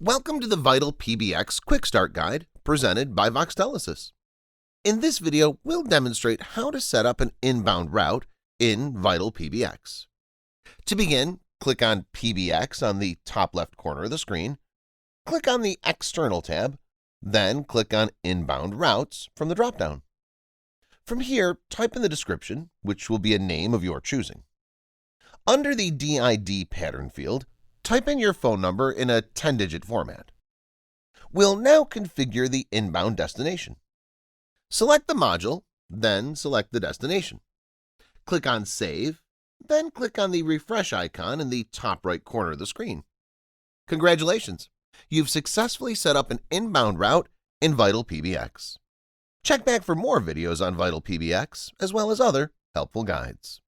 Welcome to the Vital PBX Quick Start Guide presented by Voxtelesys. In this video, we'll demonstrate how to set up an inbound route in Vital PBX. To begin, click on PBX on the top left corner of the screen, click on the External tab, then click on Inbound Routes from the dropdown. From here, type in the description, which will be a name of your choosing. Under the DID pattern field, type in your phone number in a 10-digit format. We'll now configure the inbound destination. Select the module, then select the destination. Click on Save, then click on the refresh icon in the top right corner of the screen. Congratulations! You've successfully set up an inbound route in Vital PBX. Check back for more videos on Vital PBX as well as other helpful guides.